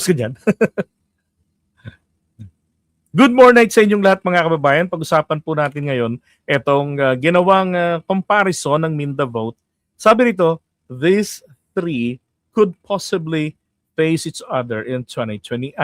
Ganyan. Good morning sa inyong lahat mga kababayan. Pag-usapan po natin ngayon itong ginawang comparison ng Minda vote. Sabi rito, these three could possibly face each other in 2028.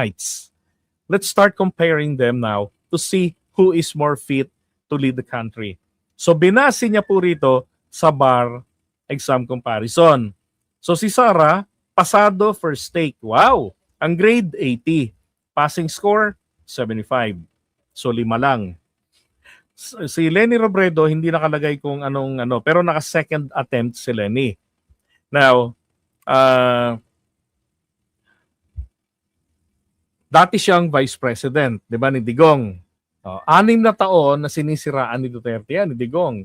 Let's start comparing them now to see who is more fit to lead the country. So binasi niya po rito sa bar exam comparison. So si Sara, pasado first take. Wow! Ang grade 80. Passing score 75. So 5 lang. Si Lenny Robredo hindi nakalagay kung anong ano, pero naka second attempt si Lenny. Now, dati siyang vice president, 'di ba, ni Digong. 6 na taon na sinisiraan ni Duterte yan, ni Digong.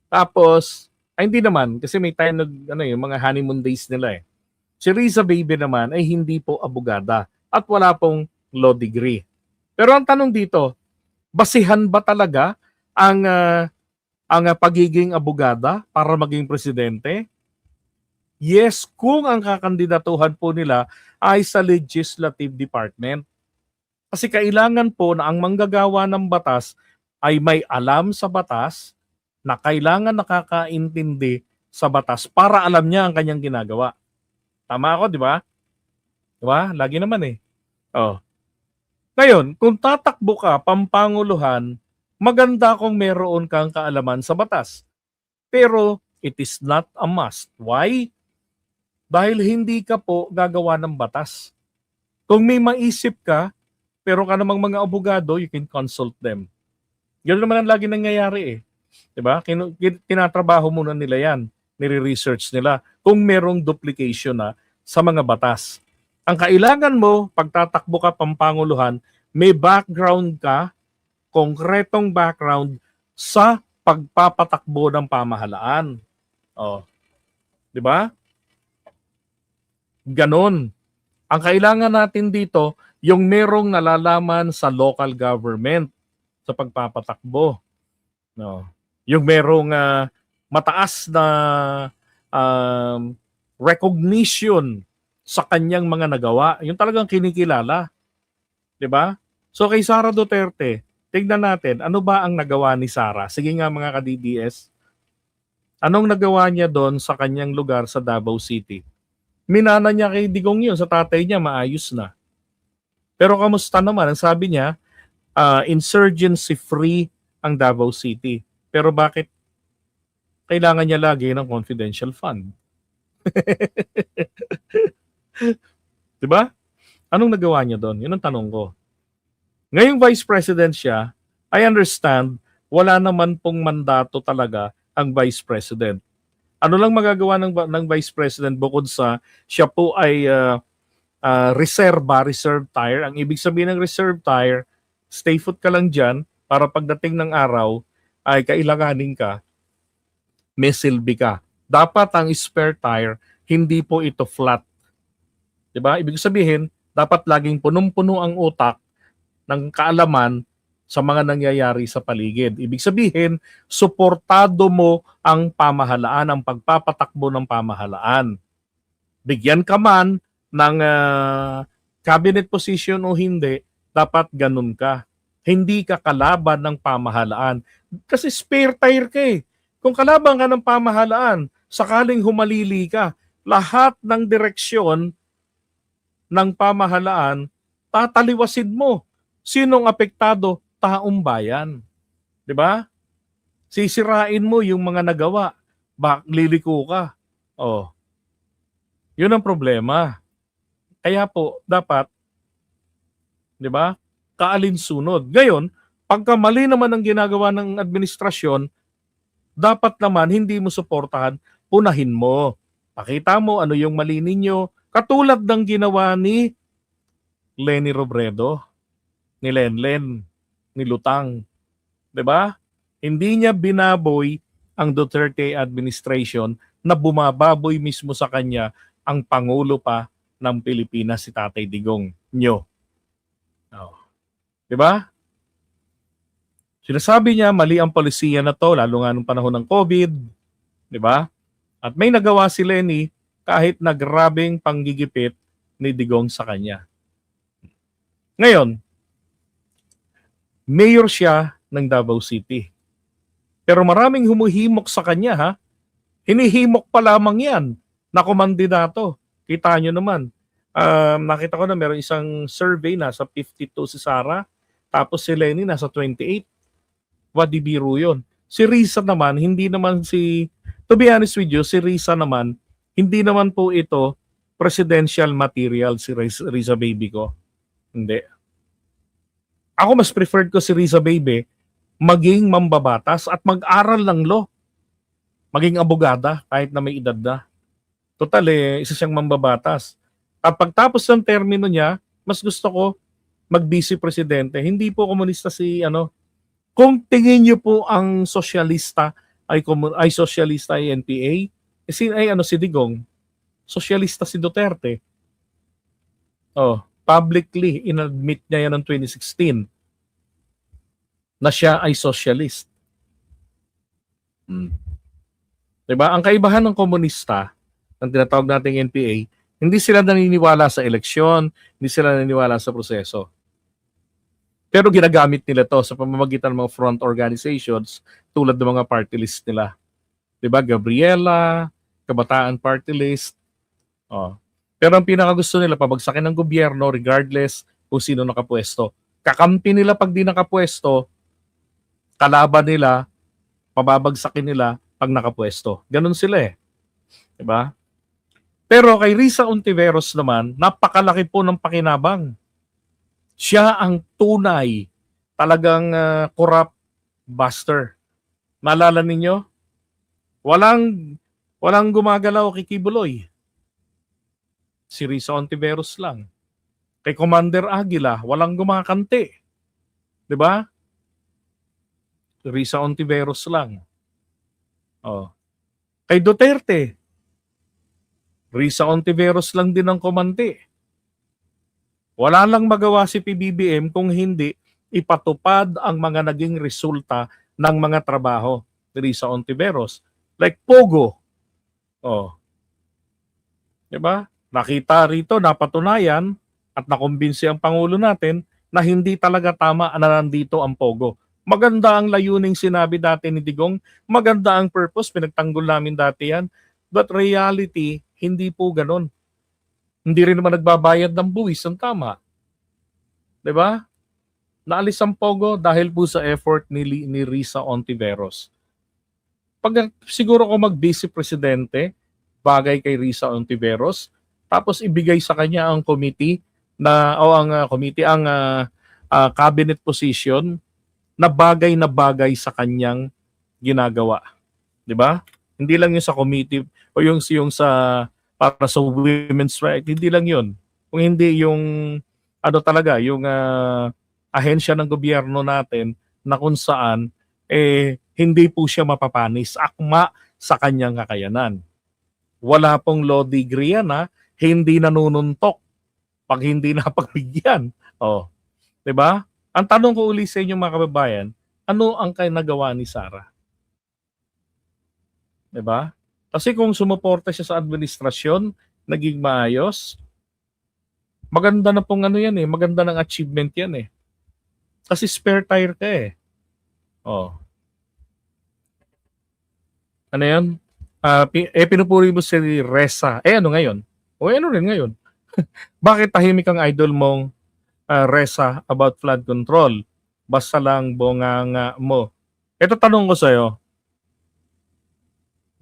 Tapos, hindi naman kasi may time yung mga honeymoon days nila eh. Si Riza Baby naman ay hindi po abogada at wala pong law degree. Pero ang tanong dito, basihan ba talaga ang pagiging abogada para maging presidente? Yes, kung ang kakandidatuhan po nila ay sa legislative department. Kasi kailangan po na ang manggagawa ng batas ay may alam sa batas, na kailangan nakakaintindi sa batas para alam niya ang kanyang ginagawa. Tama ako, di ba? Di ba? Lagi naman eh. Ngayon, kung tatakbo ka pampanguluhan, maganda kung meron kang kaalaman sa batas. Pero it is not a must. Why? Dahil hindi ka po gagawa ng batas. Kung may maisip ka, pero ka namang mga abogado, you can consult them. Ganoon naman ang lagi nangyayari eh. Diba? Tinatrabaho muna nila yan. Nire-research nila kung merong duplication na sa mga batas. Ang kailangan mo, pagtatakbo ka pampanguluhan, may background ka, konkretong background sa pagpapatakbo ng pamahalaan. Di ba? Ganon. Ang kailangan natin dito, yung merong nalalaman sa local government sa pagpapatakbo. Yung merong mataas na recognition sa kanyang mga nagawa. Yung talagang kinikilala. 'Di ba? So kay Sara Duterte, tignan natin, ano ba ang nagawa ni Sara? Sige nga mga ka-DDS. Anong nagawa niya doon sa kanyang lugar sa Davao City? Minana niya kay Digong yun, sa tatay niya, maayos na. Pero kamusta naman? Ang sabi niya, insurgency-free ang Davao City. Pero bakit kailangan niya lagi ng confidential fund? Diba? Anong nagawa niya doon? Yun ang tanong ko. Ngayong vice president siya, I understand, wala naman pong mandato talaga ang vice president. Ano lang magagawa ng vice president bukod sa siya po ay reserve tire? Ang ibig sabihin ng reserve tire, stay put ka lang dyan para pagdating ng araw ay kailanganin ka, may silbi ka. Dapat ang spare tire, hindi po ito flat. Diba? Ibig sabihin, dapat laging punong-puno ang utak ng kaalaman sa mga nangyayari sa paligid. Ibig sabihin, suportado mo ang pamahalaan, ang pagpapatakbo ng pamahalaan. Bigyan ka man ng cabinet position o hindi, dapat ganun ka. Hindi ka kalaban ng pamahalaan. Kasi spare tire ka eh. Kung kalaban ka ng pamahalaan, sakaling humalili ka, lahat ng direksyon ng pamahalaan, tataliwasin mo. Sinong apektado? Taong bayan. 'Di ba? Sisirain mo yung mga nagawa. Liliko ka. Yun ang problema. Kaya po, dapat, 'di ba? Kaalinsunod. Ngayon, pagka mali naman ang ginagawa ng administrasyon, dapat naman hindi mo suportahan, punahin mo. Pakita mo ano yung mali ninyo. Katulad ng ginawa ni Lenny Robredo, ni Lenlen, ni Lutang. 'Di ba? Hindi niya binaboy ang Duterte administration na bumababoy mismo sa kanya ang Pangulo pa ng Pilipinas, si Tatay Digong nyo. 'Di ba? Sinasabi niya mali ang polisiya na to, lalo nga nung panahon ng COVID. 'Di ba? At may nagawa si Lenny kahit na grabeng panggigipit ni Digong sa kanya. Ngayon, mayor siya ng Davao City. Pero maraming humuhimok sa kanya, ha? Hinihimok pa lamang yan na kumandidato. Kita nyo naman. Nakita ko na meron isang survey na sa 52 si Sara, tapos si Lenny nasa 28. Wadibiro yun. Si Risa naman, hindi naman to be honest with you, si Risa naman, hindi naman po ito presidential material si Risa baby ko. Hindi. Ako mas preferred ko si Risa baby maging mambabatas at mag-aral ng law. Maging abogada kahit na may edad na. Total isa siyang mambabatas. At pagtapos ng termino niya, mas gusto ko mag-vice presidente. Hindi po komunista kung tingin niyo po ang sosyalista ay sosyalista ay NPA, si Digong, sosyalista si Duterte. Publicly inadmit niya yan ng 2016 na siya ay socialist. Diba? Ang kaibahan ng komunista, ng tinatawag nating NPA, hindi sila naniniwala sa eleksyon, hindi sila naniniwala sa proseso. Pero ginagamit nila to sa pamamagitan ng mga front organizations tulad ng mga party list nila. Diba? Gabriela, Kabataan Party List. Pero ang pinakagusto nila, pabagsakin ng gobyerno regardless kung sino nakapwesto. Kakampi nila pag di nakapwesto, kalaban nila, pababagsakin nila pag nakapwesto. Ganun sila Diba? Pero kay Risa Ontiveros naman, napakalaki po ng pakinabang. Siya ang tunay, talagang corrupt buster. Naalala ninyo? Walang gumagalaw kay Kibuloy. Si Risa Ontiveros lang. Kay Commander Aguila, walang gumakante. 'Di ba? Risa Ontiveros lang. Kay Duterte, Risa Ontiveros lang din ang komante. Wala lang magawa si PBBM kung hindi ipatupad ang mga naging resulta ng mga trabaho ni Risa Ontiveros. Like Pogo. Diba? Nakita rito, napatunayan at nakumbinsi ang Pangulo natin na hindi talaga tama na nandito ang Pogo. Maganda ang layuning sinabi dati ni Digong. Maganda ang purpose, pinagtanggol namin dati yan. But reality, hindi po ganun. Hindi rin naman nagbabayad ng buwis ang tama. 'Di ba? Naalis ang Pogo dahil po sa effort ni Risa Ontiveros. Pag siguro ko mag-vice presidente, bagay kay Risa Ontiveros, tapos ibigay sa kanya ang committee ang cabinet position na bagay sa kanyang ginagawa. 'Di ba? Hindi lang 'yung sa committee o yung sa para sa women's rights, hindi lang yun. Kung hindi yung yung ahensya ng gobyerno natin na kung saan hindi po siya mapapanis, akma sa kanyang kakayanan. Wala pong law degree yan, hindi nanununtok pag hindi napagbigyan. 'Di ba? Ang tanong ko uli sa inyo mga kababayan, ano ang nagawa ni Sara? 'Di ba? Kasi kung sumuporta siya sa administrasyon, naging maayos, maganda na pong maganda ng achievement yan Kasi spare tire ka Ano yan? Pinupuri mo si Reza. Ano ngayon? Ano rin ngayon? Bakit tahimik ang idol mong Reza about flood control? Basta lang bonganga mo. Ito tanong ko sa'yo.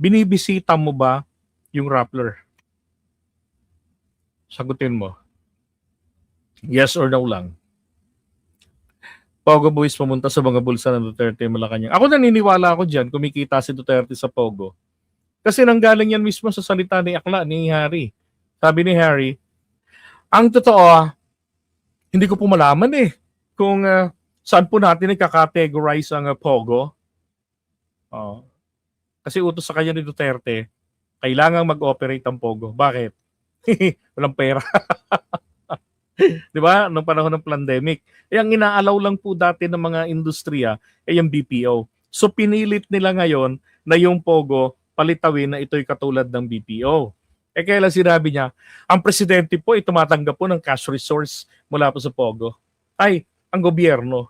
Binibisita mo ba yung Rappler? Sagutin mo. Yes or no lang. Pogo Boys pumunta sa mga bulsa ng Duterte Malacanang. Ako naniniwala ako dyan, kumikita si Duterte sa Pogo. Kasi nanggaling yan mismo sa salita ni Akla, ni Harry. Sabi ni Harry, ang totoo, hindi ko po malaman kung saan po natin nagkakategorize ang Pogo. Kasi utos sa kanya ni Duterte, kailangang mag-operate ang Pogo. Bakit? Walang pera. Di ba? Noong panahon ng pandemic. Ang inaalaw lang po dati ng mga industriya ay yung BPO. So pinilit nila ngayon na yung Pogo palitawin na ito'y katulad ng BPO. Kaya lang sinabi niya, ang presidente po ay tumatanggap po ng cash resource mula po sa Pogo. Ay, ang gobyerno.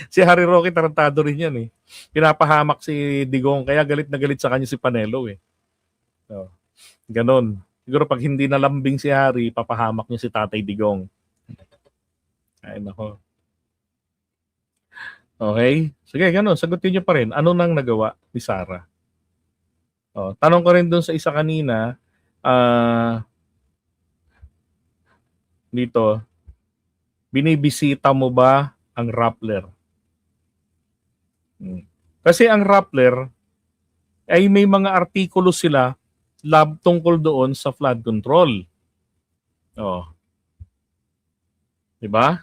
Si Harry Roque tarantado rin yan eh. Pinapahamak si Digong kaya galit na galit sa kanya si Panelo eh. So, ganon. Siguro pag hindi nalambing si Harry, papahamak niya si Tatay Digong. Ay nako. Okay? Sige, ganon. Sagutin niyo pa rin. Ano nang nagawa ni Sara? Tanong ko rin dun sa isa kanina, dito, binibisita mo ba ang Rappler? Kasi ang Rappler ay may mga artikulo sila tungkol doon sa flood control. Oh. 'Di ba?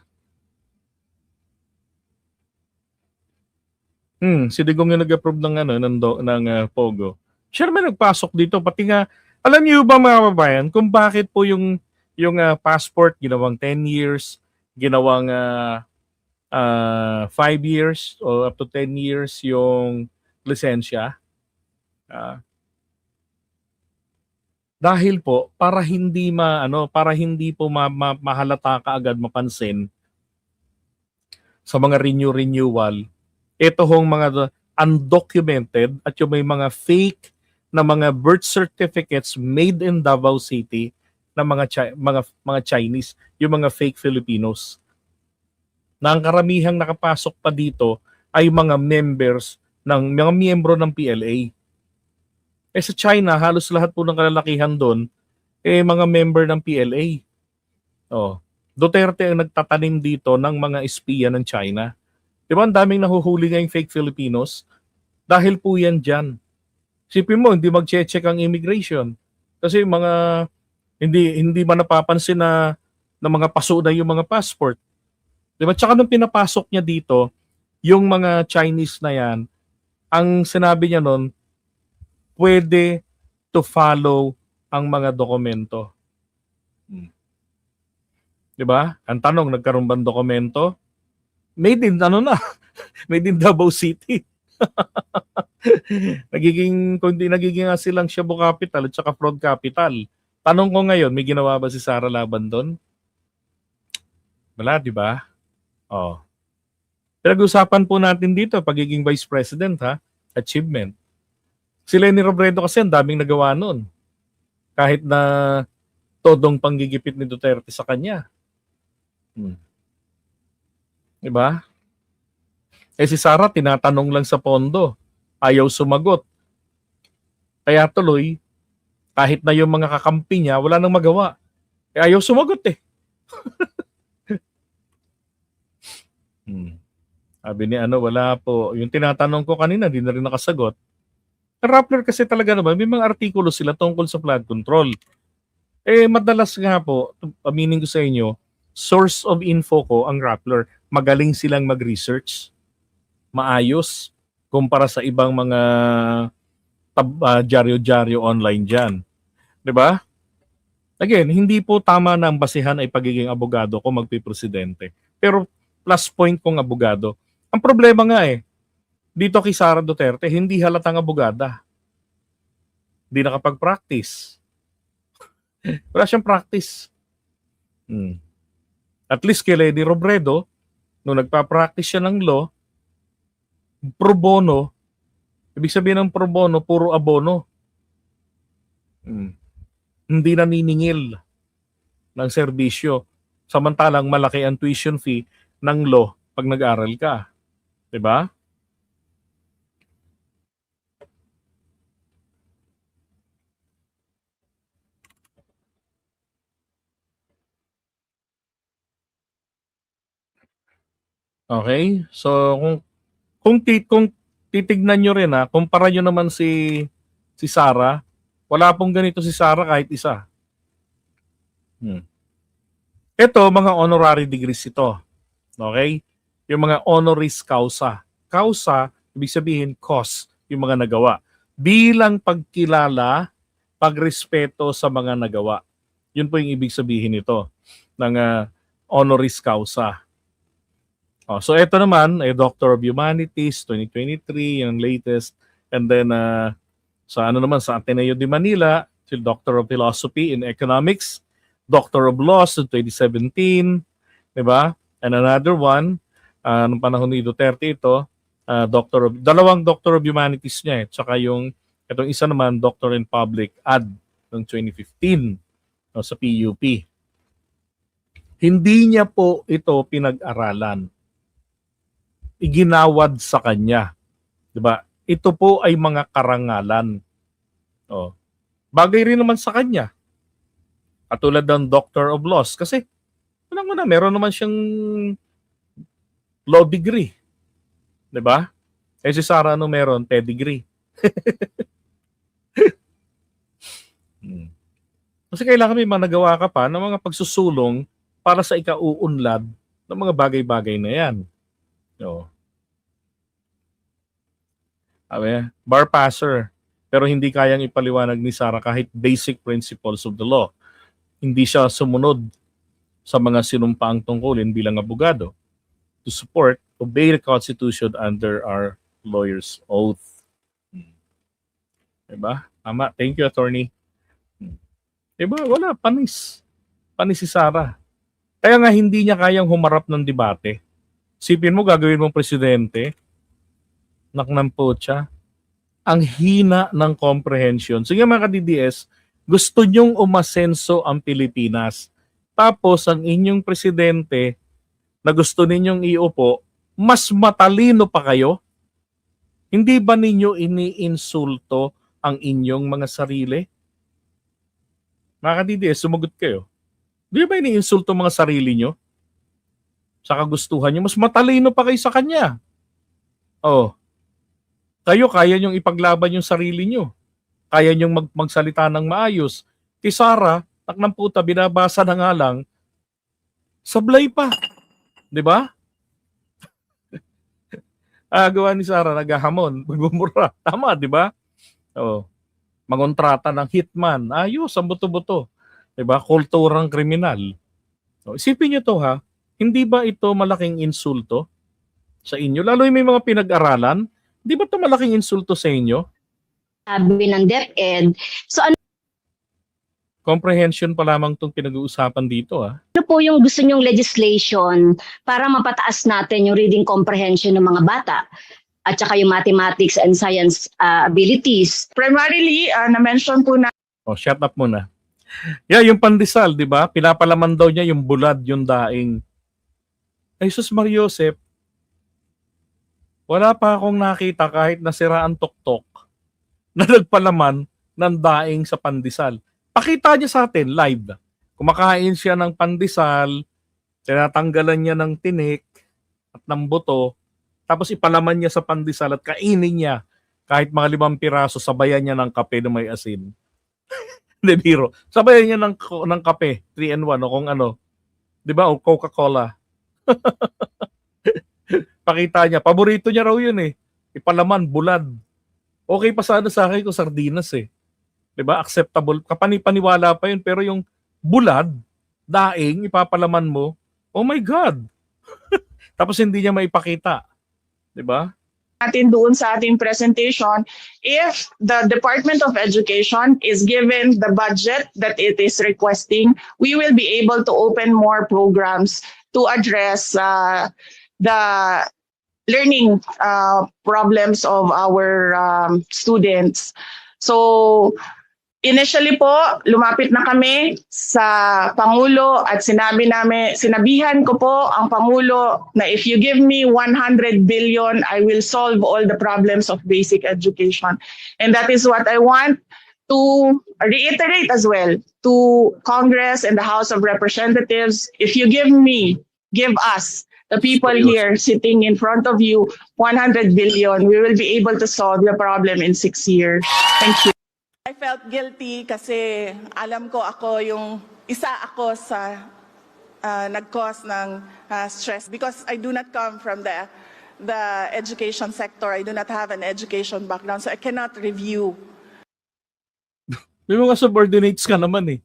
Si Digong yung nag-approve ng Pogo. Siya naman nagpasok dito pati nga alam niyo ba mga kababayan kung bakit po yung passport ginawang 10 years, ginawang 5 years o up to 10 years yung lisensya? Dahil po para hindi mahalata kaagad mapansin sa mga renewal, ito hong mga undocumented at yung may mga fake na mga birth certificates made in Davao City na mga Chinese, yung mga fake Filipinos. Na ang karamihang nakapasok pa dito ay mga mga miyembro ng PLA. Sa China, halos lahat po ng kalalakihan doon mga member ng PLA. Duterte ang nagtatanim dito ng mga espiya ng China. Di ba ang daming nahuhuli ngayong fake Filipinos? Dahil po yan dyan. Sipin mo, hindi mag-check ang immigration. Kasi hindi man napapansin na mga paso na yung mga passport. Di ba? Tsaka nung pinapasok niya dito, yung mga Chinese na yan, ang sinabi niya nun, pwede to follow ang mga dokumento. Di ba? Ang tanong, nagkaroon ba ng dokumento? Made in made in Davao City. Nagiging nga silang Shabu Capital at saka fraud capital. Tanong ko ngayon, may ginawa ba si Sara laban doon? Wala, di ba? Pinag-usapan po natin dito, pagiging vice president, achievement. Si Leni Robredo kasi ang daming nagawa noon. Kahit na todong panggigipit ni Duterte sa kanya. Diba? Si Sara tinatanong lang sa pondo, ayaw sumagot. Kaya tuloy, kahit na yung mga kakampi niya, wala nang magawa. Ayaw sumagot eh. Sabi ni wala po. Yung tinatanong ko kanina, di na rin nakasagot. Rappler kasi talaga naman, may mga artikulo sila tungkol sa flood control. Madalas nga po, aminin ko sa inyo, source of info ko ang Rappler. Magaling silang mag-research. Maayos. Kumpara sa ibang mga dyaryo-dyaryo online dyan. Diba? Again, hindi po tama na ang basihan ay pagiging abogado ko magpipresidente. Pero plus point kong abogado. Ang problema nga dito kay Sara Duterte, hindi halatang abogada. Hindi nakapag-practice. Wala siyang practice. At least kay Leni Robredo, nung nagpa-practice siya ng law, pro bono, ibig sabihin ng pro bono, puro abono. Hindi naniningil ng serbisyo. Samantalang malaki ang tuition fee ng law pag nag-aral ka. Diba? Okay? So kung titignan nyo rin kumpara nyo naman si Sara, wala pong ganito si Sara kahit isa. Ito, mga honorary degrees ito. Okay? Yung mga honoris causa. Causa, ibig sabihin cause, yung mga nagawa. Bilang pagkilala, pagrespeto sa mga nagawa. Yun po yung ibig sabihin nito ng honoris causa. So ito naman ay Doctor of Humanities 2023, yung latest. And then sa Ateneo de Manila, Doctor of Philosophy in Economics, Doctor of Laws in 2017, 'di ba? And another one, nung panahon ni Duterte ito, dalawang Doctor of Humanities niya tsaka itong isa naman Doctor in Public Ad noong 2015 no, sa PUP. Hindi niya po ito pinag-aralan. Iginawad sa kanya, 'di ba? Ito po ay mga karangalan. Oh. Bagay rin naman sa kanya. Katulad ng Doctor of Laws kasi meron naman siyang law degree. 'Di ba? Eh si Sara meron? Pedigree. Kasi kailangan may nagawa ka pa ng mga pagsusulong para sa ikauunlad ng mga bagay-bagay na yan. No. Bar passer, pero hindi kayang ipaliwanag ni Sara kahit basic principles of the law. Hindi siya sumunod sa mga sinumpaang tungkulin bilang abogado to support, obey the Constitution under our lawyer's oath. Diba? Tama. Thank you, attorney. Diba? Wala. Panis. Panis si Sara. Kaya nga hindi niya kayang humarap ng debate. Sipin mo, gagawin mong presidente, naknampo siya. Ang hina ng comprehension. Sige mga ka-DDS, gusto nyong umasenso ang Pilipinas. Tapos ang inyong presidente na gusto ninyong iupo, mas matalino pa kayo? Hindi ba ninyo iniinsulto ang inyong mga sarili? Mga ka-DDS, sumagot kayo. Di ba iniinsulto mga sarili nyo? Sa kagustuhan nyo, mas matalino pa kayo sa kanya. Oh. Kayo, kaya nyong ipaglaban yung sarili nyo. Kaya nyong magsalita ng maayos. Kay Sara, taknang puta, binabasa na nga lang, sablay pa. Di ba? Gawa ni Sara, naghahamon, magmumura. Tama, di ba? Oh. Mangontrata ng hitman. Ayos, ang buto-buto. Di ba? Kulturang kriminal. So, isipin nyo to ha, hindi ba ito malaking insulto sa inyo? Lalo yung may mga pinag-aralan, di ba ito malaking insulto sa inyo? Sabi ng DepEd. So ano Comprehension pa lamang itong pinag-uusapan dito ha. po yung gusto nyong legislation para mapataas natin yung reading comprehension ng mga bata at saka yung mathematics and science abilities? Primarily, na-mention po na Oh, shut up muna. Yeah, yung pandesal, di ba? Pinapalaman daw niya yung bulad, yung daing. Ay, sus Mariosep, wala pa akong nakita kahit nasira ang tuktok na nagpalaman ng daing sa pandesal. Pakita niya sa atin live. Kumakain siya ng pandesal, tinatanggalan niya ng tinik at ng buto, tapos ipalaman niya sa pandesal at kainin niya kahit mga 5 piraso, sabayan niya ng kape na may asin. Hindi, biro. Sabayan niya ng kape, 3-in-1 o kung ano. Di ba? O Coca-Cola. Pakita niya. Paborito niya raw yun eh. Ipalaman, bulad. Okay pa sana sa akin kung sardinas eh. Diba? Acceptable. Kapani-paniwala pa yun. Pero yung bulad, daing, ipapalaman mo, oh my God. Tapos hindi niya maipakita. Diba? natin doon sa ating presentation, if the Department of Education is given the budget that it is requesting, we will be able to open more programs to address the learning problems of our students. So initially po, lumapit na kami sa Pangulo at sinabihan ko po ang Pangulo na if you give me 100 billion, I will solve all the problems of basic education. And that is what I want to reiterate as well to Congress and the House of Representatives. If you give us, the people here sitting in front of you, 100 billion, we will be able to solve the problem in 6 years. Thank you. I felt guilty kasi alam ko isa ako sa nag-cause ng stress because I do not come from the education sector. I do not have an education background, so I cannot review. May mga subordinates ka naman eh,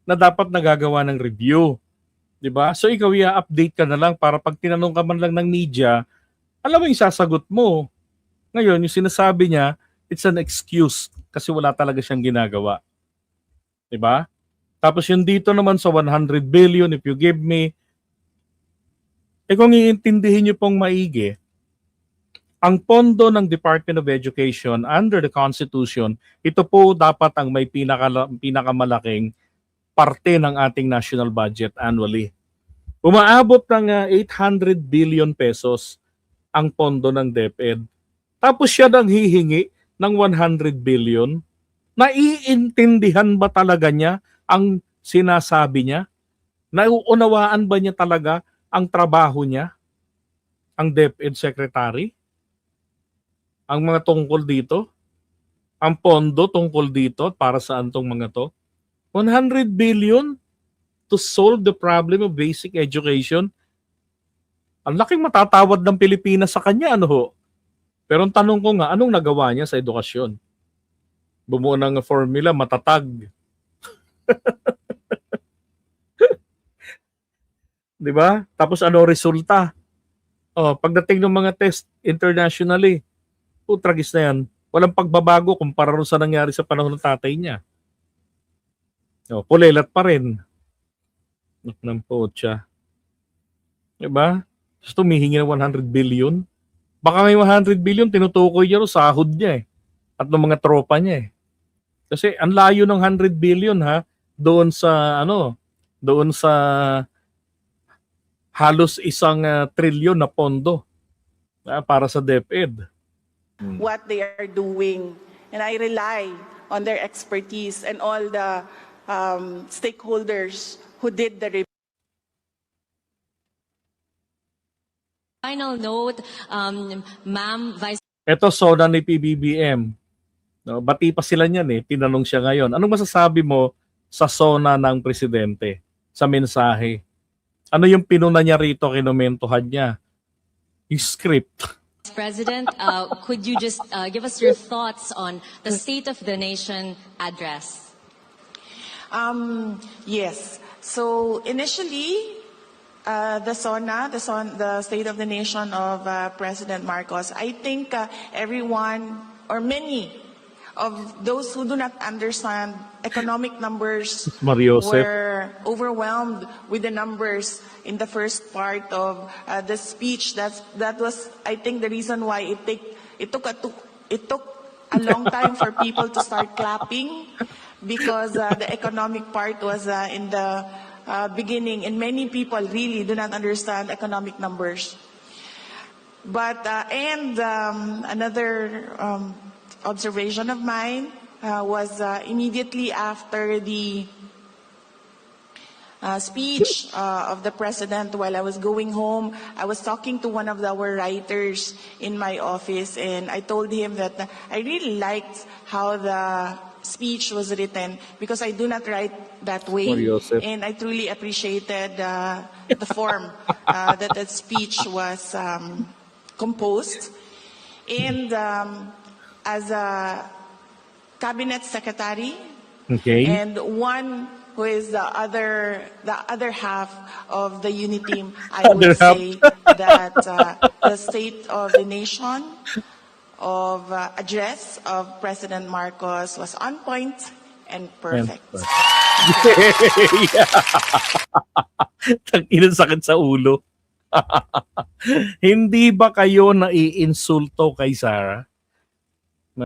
na dapat nagagawa ng review. Diba? So ikaw i-update ka na lang para pag tinanong ka man lang ng media, alam mo yung sasagot mo. Ngayon, yung sinasabi niya, it's an excuse kasi wala talaga siyang ginagawa. Diba? Tapos yung dito naman sa 100 billion, if you give me, kung iintindihin niyo pong maigi, ang pondo ng Department of Education under the Constitution, ito po dapat ang may pinakamalaking parte ng ating national budget annually. Umaabot ng 800 billion pesos ang pondo ng DepEd. Tapos siya nang hihingi ng 100 billion. Naiintindihan ba talaga niya ang sinasabi niya? Nauunawaan ba niya talaga ang trabaho niya? Ang DepEd Secretary? Ang mga tungkol dito? Ang pondo tungkol dito? Para saan tong mga to? 100 billion to solve the problem of basic education. Ang laking matatawad ng Pilipinas sa kanya, ano ho? Pero ang tanong ko nga, anong nagawa niya sa edukasyon? Bumuo ng formula, matatag. Di ba? Tapos ano resulta? Oh, pagdating ng mga test internationally, tragis na yan. Walang pagbabago kumpara rin sa nangyari sa panahon ng tatay niya. Oh, pulelat pa rin. Ng potsa. Diba? Tapos tumihingi ng 100 billion. Baka may 100 billion, tinutukoy niya ro sahod niya eh. At ng mga tropa niya eh. Kasi ang layo ng 100 billion ha, doon sa halos 1 trilyon na pondo para sa DepEd. what they are doing. And I rely on their expertise and all the stakeholders who did the review. Final note, Ma'am Vice Ito SONA ni PBBM. No, bati pa sila niyan eh. Tinanong siya ngayon. Anong masasabi mo sa SONA ng presidente? Sa mensahe? Ano yung pinuna niya rito, kinomentohan niya? Yung script. President, could you just give us your thoughts on the State of the Nation address? Yes. So initially, the State of the Nation of President Marcos, I think everyone or many of those who do not understand economic numbers Mariosep. were overwhelmed with the numbers in the first part of the speech. That was, I think, the reason why it took a long time for people to start clapping, because the economic part was in the beginning, and many people really do not understand economic numbers. But another observation of mine was immediately after the speech of the president, while I was going home, I was talking to one of our writers in my office, and I told him that I really liked how the speech was written, because I do not write that way, Mariosep. and I truly appreciated the form that speech was composed. And as a cabinet secretary, Okay. and one who is the other half of the unit team, I Other would half. say that the State of the Nation of address of President Marcos was on point and perfect. Tangina, sakit sa ulo. Hindi ba kayo naiinsulto kay Sarah?